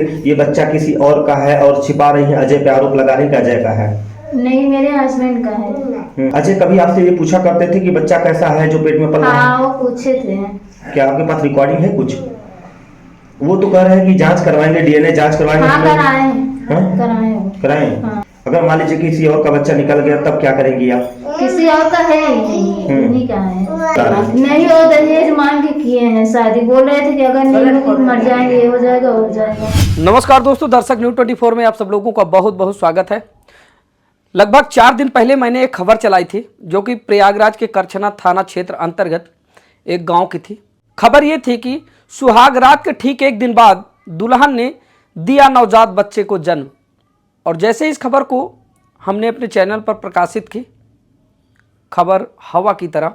ये बच्चा किसी और का है और छिपा रही है, अजय पे आरोप लगा रही कि अजय का है। नहीं, मेरे हस्बैंड का है। अजय कभी आपसे ये पूछा करते थे कि बच्चा कैसा है जो पेट में पला है? हाँ, वो पूछे थे। क्या आपके पास रिकॉर्डिंग है कुछ? वो तो कह रहे हैं कि जांच करवाएंगे, डीएनए जांच करवाएंगे। हाँ, कराए हाँ? कराए हो। कराएं? हाँ। अगर मान लीजिए किसी और का बच्चा निकल गया तब क्या करेंगी आप? किसी और का है ही नहीं, उन्हीं का है। नहीं, वो दहेज मांग के किए हैं शादी। बोल रहे थे कि अगर नहीं होगी तो मर जाएंगे, ये हो जाएगा, हो जाएगा। नमस्कार दोस्तों, दर्शक न्यूज़ 24 में आप सब लोगों का बहुत बहुत स्वागत है। लगभग 4 दिन पहले मैंने एक खबर चलाई थी जो कि प्रयागराज के करछना थाना क्षेत्र अंतर्गत एक गांव की थी। खबर ये थी कि सुहाग रात के ठीक एक दिन बाद दुल्हन ने दिया नवजात बच्चे को जन्म। और जैसे इस खबर को हमने अपने चैनल पर प्रकाशित की, खबर हवा की तरह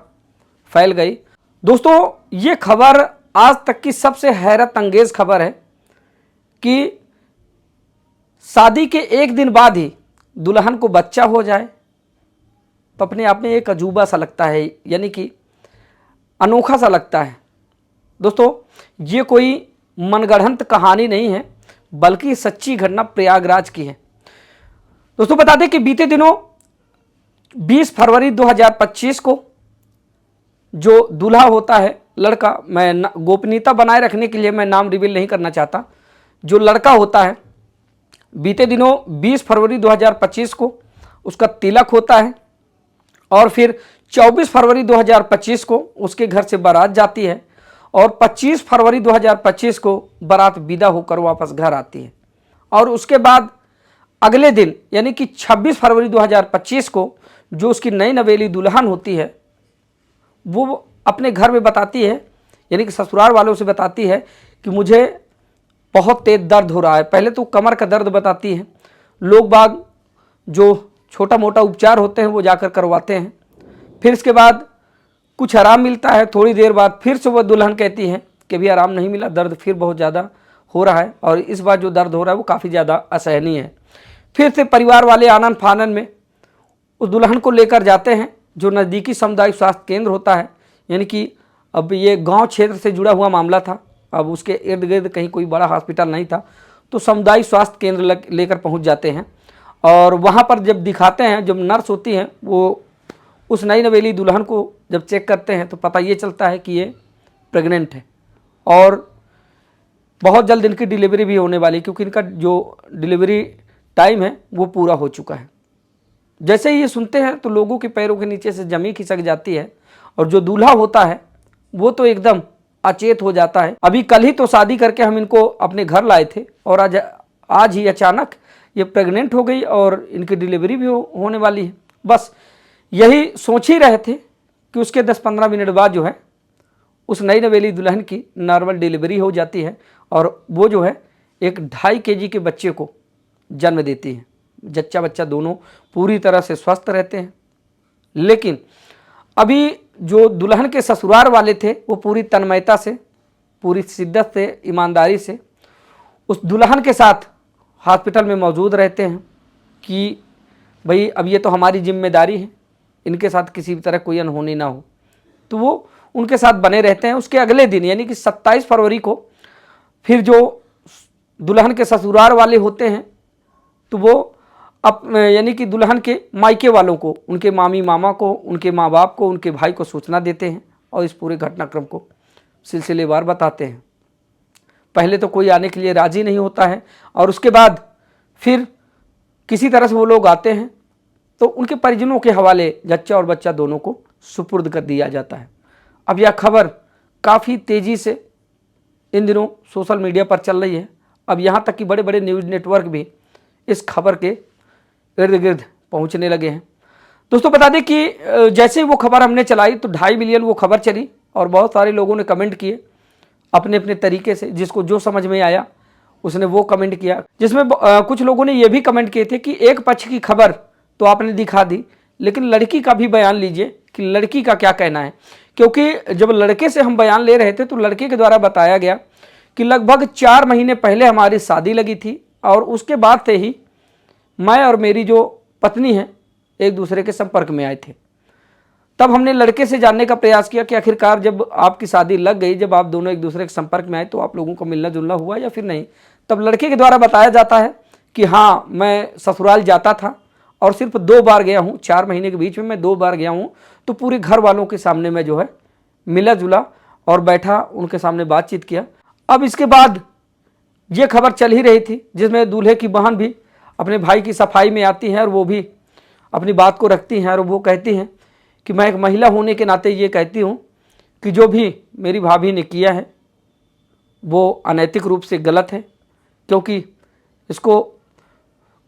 फैल गई। दोस्तों, ये खबर आज तक की सबसे हैरत अंगेज खबर है कि शादी के एक दिन बाद ही दुल्हन को बच्चा हो जाए, तो अपने आप में एक अजूबा सा लगता है, यानी कि अनोखा सा लगता है। दोस्तों, ये कोई मनगढ़ंत कहानी नहीं है, बल्कि सच्ची घटना प्रयागराज की है। दोस्तों, बता दें कि बीते दिनों 20 फरवरी 2025 को जो दूल्हा होता है, लड़का, मैं गोपनीयता बनाए रखने के लिए मैं नाम रिवील नहीं करना चाहता, जो लड़का होता है, बीते दिनों 20 फरवरी 2025 को उसका तिलक होता है और फिर 24 फरवरी 2025 को उसके घर से बारात जाती है और 25 फरवरी 2025 को बारात विदा होकर वापस घर आती है। और उसके बाद अगले दिन यानी कि 26 फरवरी 2025 को जो उसकी नई नवेली दुल्हन होती है, वो अपने घर में बताती है, यानी कि ससुराल वालों से बताती है कि मुझे बहुत तेज दर्द हो रहा है। पहले तो कमर का दर्द बताती है। लोग बाग जो छोटा मोटा उपचार होते हैं वो जाकर करवाते हैं। फिर इसके बाद कुछ आराम मिलता है। थोड़ी देर बाद फिर से वह दुल्हन कहती है कि भी आराम नहीं मिला, दर्द फिर बहुत ज़्यादा हो रहा है और इस बार जो दर्द हो रहा है वो काफ़ी ज़्यादा असहनीय है। फिर से परिवार वाले आनन फानन में उस दुल्हन को लेकर जाते हैं जो नज़दीकी सामुदायिक स्वास्थ्य केंद्र होता है, यानी कि अब ये गाँव क्षेत्र से जुड़ा हुआ मामला था। अब उसके इर्द गिर्द कहीं कोई बड़ा हॉस्पिटल नहीं था, तो सामुदायिक स्वास्थ्य केंद्र लेकर पहुंच जाते हैं। और वहां पर जब दिखाते हैं, जब नर्स होती हैं वो उस नई नवेली दुल्हन को जब चेक करते हैं तो पता ये चलता है कि ये प्रेग्नेंट है और बहुत जल्द इनकी डिलीवरी भी होने वाली है, क्योंकि इनका जो डिलीवरी टाइम है वो पूरा हो चुका है। जैसे ही ये सुनते हैं तो लोगों के पैरों के नीचे से जमीन खिसक जाती है और जो दूल्हा होता है वो तो एकदम अचेत हो जाता है। अभी कल ही तो शादी करके हम इनको अपने घर लाए थे और आज ही अचानक ये प्रेग्नेंट हो गई और इनकी डिलीवरी भी होने वाली है। बस यही सोच ही रहे थे कि उसके 10-15 मिनट बाद जो है उस नई नवेली दुल्हन की नॉर्मल डिलीवरी हो जाती है और वो जो है एक 2.5 केजी के बच्चे को जन्म देती है। जच्चा बच्चा दोनों पूरी तरह से स्वस्थ रहते हैं। लेकिन अभी जो दुल्हन के ससुराल वाले थे वो पूरी तन्मयता से, पूरी शिद्दत से, ईमानदारी से उस दुल्हन के साथ हॉस्पिटल में मौजूद रहते हैं कि भाई अब ये तो हमारी जिम्मेदारी है, इनके साथ किसी भी तरह कोई अनहोनी ना हो। तो वो उनके साथ बने रहते हैं। उसके अगले दिन यानी कि 27 फरवरी को फिर जो दुल्हन के ससुराल वाले होते हैं तो वो यानी कि दुल्हन के मायके वालों को, उनके मामी मामा को, उनके माँ बाप को, उनके भाई को सूचना देते हैं और इस पूरे घटनाक्रम को सिलसिलेवार बताते हैं। पहले तो कोई आने के लिए राज़ी नहीं होता है और उसके बाद फिर किसी तरह से वो लोग आते हैं तो उनके परिजनों के हवाले जच्चा और बच्चा दोनों को सुपुर्द कर दिया जाता है। अब यह खबर काफ़ी तेज़ी से इन दिनों सोशल मीडिया पर चल रही है। अब यहाँ तक कि बड़े बड़े न्यूज़ नेटवर्क भी इस खबर के इर्द गिर्द पहुँचने लगे हैं। दोस्तों, बता दें कि जैसे ही वो खबर हमने चलाई तो 2.5 मिलियन वो खबर चली और बहुत सारे लोगों ने कमेंट किए अपने अपने तरीके से, जिसको जो समझ में आया उसने वो कमेंट किया। जिसमें कुछ लोगों ने ये भी कमेंट किए थे कि एक पक्ष की खबर तो आपने दिखा दी, लेकिन लड़की का भी बयान लीजिए कि लड़की का क्या कहना है। क्योंकि जब लड़के से हम बयान ले रहे थे तो लड़के के द्वारा बताया गया कि लगभग 4 महीने पहले हमारी शादी लगी थी और उसके बाद से ही मैं और मेरी जो पत्नी है एक दूसरे के संपर्क में आए थे। तब हमने लड़के से जानने का प्रयास किया कि आखिरकार जब आपकी शादी लग गई, जब आप दोनों एक दूसरे के संपर्क में आए तो आप लोगों को मिलना जुलना हुआ या फिर नहीं। तब लड़के के द्वारा बताया जाता है कि हाँ, मैं ससुराल जाता था और सिर्फ 2 बार गया हूँ, 4 महीने के बीच में मैं 2 बार गया हूँ। तो पूरे घर वालों के सामने मैं जो है मिला जुला और बैठा, उनके सामने बातचीत किया। अब इसके बाद ये खबर चल ही रही थी जिसमें दूल्हे की बहन भी अपने भाई की सफाई में आती हैं और वो भी अपनी बात को रखती हैं और वो कहती हैं कि मैं एक महिला होने के नाते ये कहती हूँ कि जो भी मेरी भाभी ने किया है वो अनैतिक रूप से गलत है, क्योंकि इसको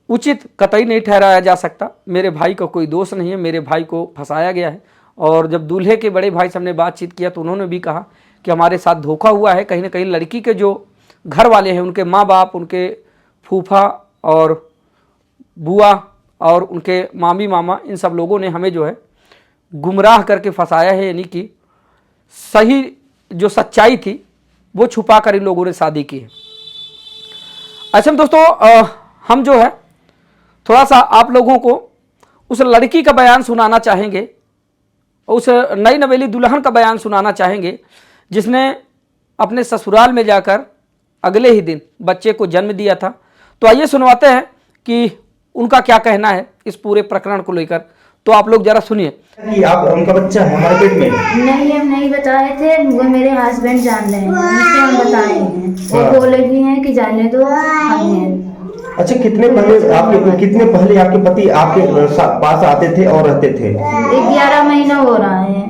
उचित कतई नहीं ठहराया जा सकता। मेरे भाई का कोई दोष नहीं है, मेरे भाई को फंसाया गया है। और जब दूल्हे के बड़े भाई से हमने बातचीत किया तो उन्होंने भी कहा कि हमारे साथ धोखा हुआ है। कहीं ना कहीं लड़की के जो घर वाले हैं, उनके माँ बाप, उनके फूफा और बुआ और उनके मामी मामा, इन सब लोगों ने हमें जो है गुमराह करके फंसाया है, यानी कि सही जो सच्चाई थी वो छुपा कर इन लोगों ने शादी की है। ऐसे में दोस्तों हम जो है थोड़ा सा आप लोगों को उस लड़की का बयान सुनाना चाहेंगे, उस नई नवेली दुल्हन का बयान सुनाना चाहेंगे जिसने अपने ससुराल में जाकर अगले ही दिन बच्चे को जन्म दिया था। तो आइए सुनवाते हैं कि उनका क्या कहना है इस पूरे प्रकरण को लेकर। तो आप लोग जरा सुनिए। कि आप उनका बच्चा है हमारे पेट में? नहीं, हम नहीं बताए थे, वो मेरे हस्बैंड जान रहे हैं, उनसे हम बताए हैं। वो बोले भी हैं कि जाने दो, हमने। अच्छा, कितने पहले आपके पति आपके पास आते थे और रहते थे? 11 महीना हो रहा है।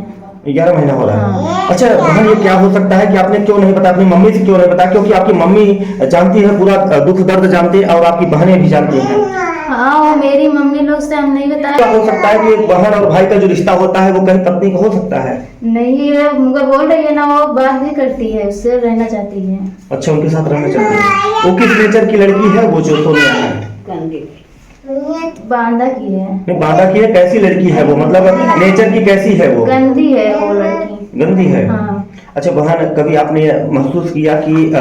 11 महीना हो रहा है। अच्छा बहन, ये क्या हो सकता है कि आपने क्यों नहीं बताया, अपनी मम्मी से क्यों नहीं बताया? क्योंकि आपकी मम्मी जानती है, पूरा दुख दर्द जानती है और आपकी बहनें भी जानती हैं। हाँ, वो मेरी मम्मी लोग से हम नहीं बताया। क्या हो सकता है कि एक बहन और भाई का जो रिश्ता होता है वो कहीं पत्नी का हो सकता है? नहीं, वो मुझे बोल रही है ना, वो बात भी करती है, उससे रहना चाहती है। अच्छा, उनके साथ रहना चाहती है। वो किस नेचर की लड़की है वो जो सोनिया है? बांदा की है। नहीं, बांदा की है। कैसी लड़की है वो, मतलब नेचर की कैसी है वो? गंदी है वो लड़की। गंदी है। हाँ। अच्छा बहन, कभी आपने महसूस किया कि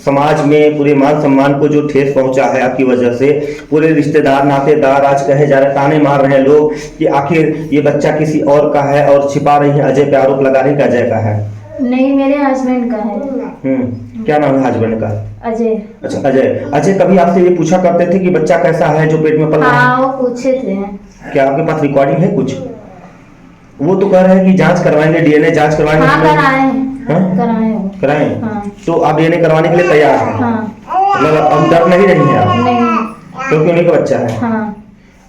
समाज में पूरे मान सम्मान को जो ठेस पहुंचा है आपकी वजह से? पूरे रिश्तेदार नातेदार आज कहे जा रहे, ताने मार रहे हैं लोग कि आखिर ये बच्चा किसी और का है और छिपा रही है, अजय पे आरोप लगा रही है अजय का है। नहीं, मेरे हस्बैंड का है। क्या नाम है हस्बैंड का? अजय। अच्छा अजय। अजय कभी आपसे ये पूछा करते थे कि बच्चा कैसा है जो पेट में पल रहा है? हाँ, वो पूछे थे। क्या आपके पास रिकॉर्डिंग है कुछ? वो तो कह रहे हैं कि जांच करवाएंगे, डीएनए जांच करवाएंगे। हाँ, कराए। हाँ। तो आप डीएनए करवाने के लिए तैयार हैं? हाँ। मतलब अब डर नहीं रही हैं आप? नहीं। क्योंकि उन्हीं का बच्चा है। हाँ।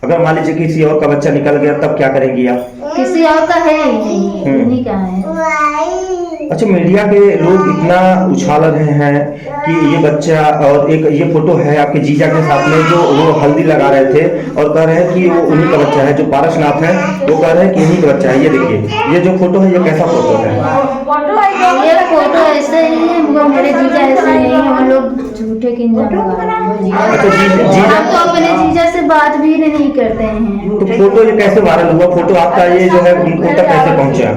अगर मान लीजिए किसी और का बच्चा निकल गया तब क्या करेंगी आप? किसी और का है ही नहीं, उन्हीं का है। अच्छा, मीडिया के लोग इतना उछाल रहे हैं कि ये बच्चा, और एक ये फोटो है आपके जीजा के साथ में जो वो हल्दी लगा रहे थे और कह रहे हैं कि वो उन्हीं का बच्चा है। जो पारसनाथ है वो कह रहे हैं कि इन्हीं का बच्चा है। ये देखिए, ये जो फोटो है ये कैसा फोटो है? ये फोटो ऐसे ही है, वो मेरे जीजा ऐसे नहीं है, हम लोग झूठे के इल्जाम लगा रहे हैं। अच्छा, जीजा हम तो अपने जीजा से बात भी नहीं करते हैं। तो फोटो ये कैसे वायरल हुआ? फोटो आपका ये जो है उनको तक कैसे पहुंचा?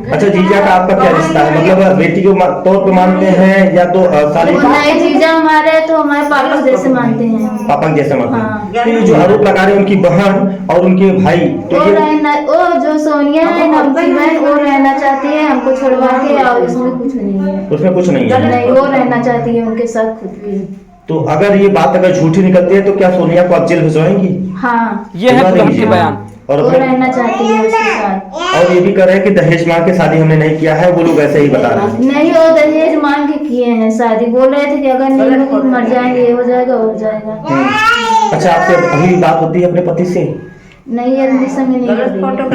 अच्छा, जीजा का आपका क्या रिश्ता है? मतलब बेटी के तौर पे मानते हैं या तो साली? नहीं, जीजा हमारे तो हमारे पापा जैसे मानते हैं। पापा जैसे मानते हैं। हाँ। तो ये जो आरोप लगा रहे हैं उनकी बहन और उनके भाई, तो वो जो सोनिया है ना, उनकी बहन, वो रहना चाहती है हमको छोड़वा के, और उसमें कुछ नहीं है। उसमें कुछ नहीं है? नहीं, वो रहना चाहती है उनके साथ खुद की। तो अगर ये बात अगर झूठी निकलती है तो क्या सोनिया को आप जेल भिजवाएंगी? हाँ। ये है दुल्हन के बयान। और वो रहना चाहती है उसके साथ। और ये भी कर रहे हैं कि दहेज मांग के शादी हमने नहीं किया है, वो लोग ऐसे ही बता रहे हैं। नहीं, वो दहेज मांग के किए हैं शादी। बोल रहे थे कि अगर नहीं खुद मर जाएंगे, ये हो जाएगा, हो जाएगा। अच्छा, आपसे अभी बात होती है अपने पति से? नहीं, जल्दी समय नहीं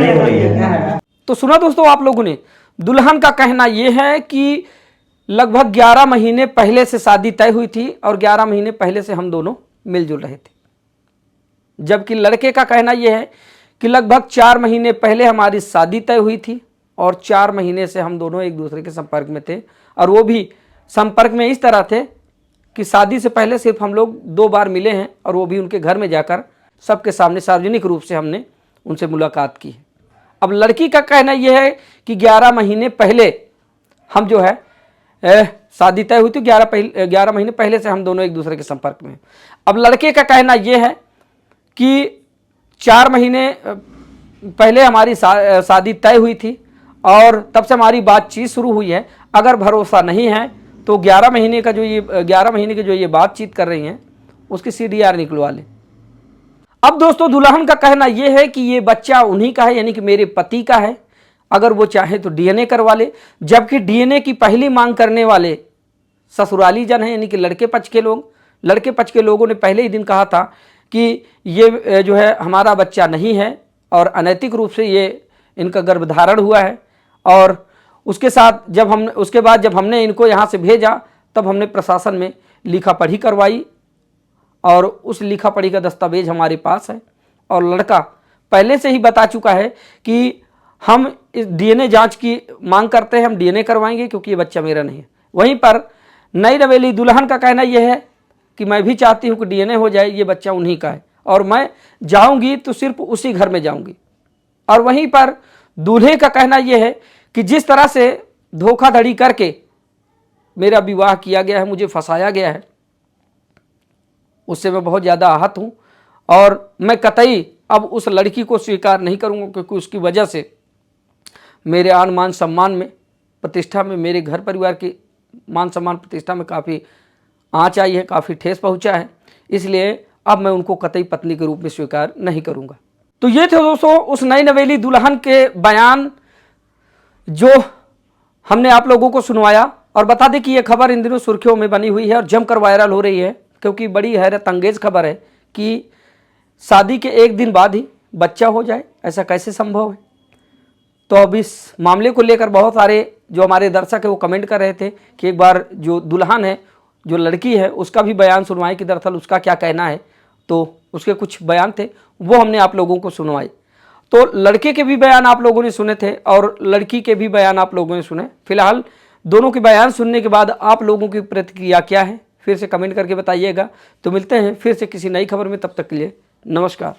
हो रही है। तो सुना दोस्तों आप लोगों ने, दुल्हन का कहना यह है कि लगभग 11 महीने पहले से शादी तय हुई थी और 11 महीने पहले से हम दोनों मिलजुल रहे थे। जबकि लड़के का कहना यह है कि लगभग 4 महीने पहले हमारी शादी तय हुई थी और 4 महीने से हम दोनों एक दूसरे के संपर्क में थे। और वो भी संपर्क में इस तरह थे कि शादी से पहले सिर्फ हम लोग 2 बार मिले हैं और वो भी उनके घर में जाकर सबके सामने सार्वजनिक रूप से हमने उनसे मुलाकात की है। अब लड़की का कहना यह है कि 11 महीने पहले हम जो है शादी तय हुई थी, 11 महीने पहले से हम दोनों एक दूसरे के संपर्क में। अब लड़के का कहना यह है कि 4 महीने पहले हमारी शादी तय हुई थी और तब से हमारी बातचीत शुरू हुई है। अगर भरोसा नहीं है तो 11 महीने का जो ये 11 महीने की जो ये बातचीत कर रही हैं उसकी CDR निकलवा लें। अब दोस्तों दुल्हन का कहना यह है कि ये बच्चा उन्हीं का है, यानी कि मेरे पति का है, अगर वो चाहे तो DNA करवा ले। जबकि DNA की पहली मांग करने वाले ससुराली जन हैं, यानी कि लड़के पक्ष के लोग। लड़के पक्ष के लोगों ने पहले ही दिन कहा था कि ये जो है हमारा बच्चा नहीं है और अनैतिक रूप से ये इनका गर्भधारण हुआ है। और उसके बाद जब हमने इनको यहाँ से भेजा तब हमने प्रशासन में लिखा पढ़ी करवाई और उस लिखा पढ़ी का दस्तावेज हमारे पास है। और लड़का पहले से ही बता चुका है कि हम इस DNA जांच की मांग करते हैं, हम DNA करवाएंगे क्योंकि ये बच्चा मेरा नहीं है। वहीं पर नई नवेली दुल्हन का कहना यह है कि मैं भी चाहती हूँ कि DNA हो जाए, ये बच्चा उन्हीं का है और मैं जाऊँगी तो सिर्फ उसी घर में जाऊँगी। और वहीं पर दूल्हे का कहना यह है कि जिस तरह से धोखाधड़ी करके मेरा विवाह किया गया है, मुझे फंसाया गया है, उससे मैं बहुत ज़्यादा आहत हूँ और मैं कतई अब उस लड़की को स्वीकार नहीं करूँगा क्योंकि उसकी वजह से मेरे आन मान सम्मान में, प्रतिष्ठा में, मेरे घर परिवार की मान सम्मान प्रतिष्ठा में काफ़ी आँच आई है, काफ़ी ठेस पहुँचा है। इसलिए अब मैं उनको कतई पत्नी के रूप में स्वीकार नहीं करूँगा। तो ये थे दोस्तों उस नई नवेली दुल्हन के बयान जो हमने आप लोगों को सुनवाया। और बता दें कि ये खबर इन दिनों सुर्खियों में बनी हुई है और जमकर वायरल हो रही है क्योंकि बड़ी हैरत अंगेज खबर है कि शादी के एक दिन बाद ही बच्चा हो जाए, ऐसा कैसे संभव है। तो अब इस मामले को लेकर बहुत सारे जो हमारे दर्शक है वो कमेंट कर रहे थे कि एक बार जो दुल्हन है, जो लड़की है, उसका भी बयान सुनवाएं कि दरअसल उसका क्या कहना है। तो उसके कुछ बयान थे वो हमने आप लोगों को सुनवाए। तो लड़के के भी बयान आप लोगों ने सुने थे और लड़की के भी बयान आप लोगों ने सुने। फिलहाल दोनों के बयान सुनने के बाद आप लोगों की प्रतिक्रिया क्या है फिर से कमेंट करके बताइएगा। तो मिलते हैं फिर से किसी नई खबर में, तब तक के लिए नमस्कार।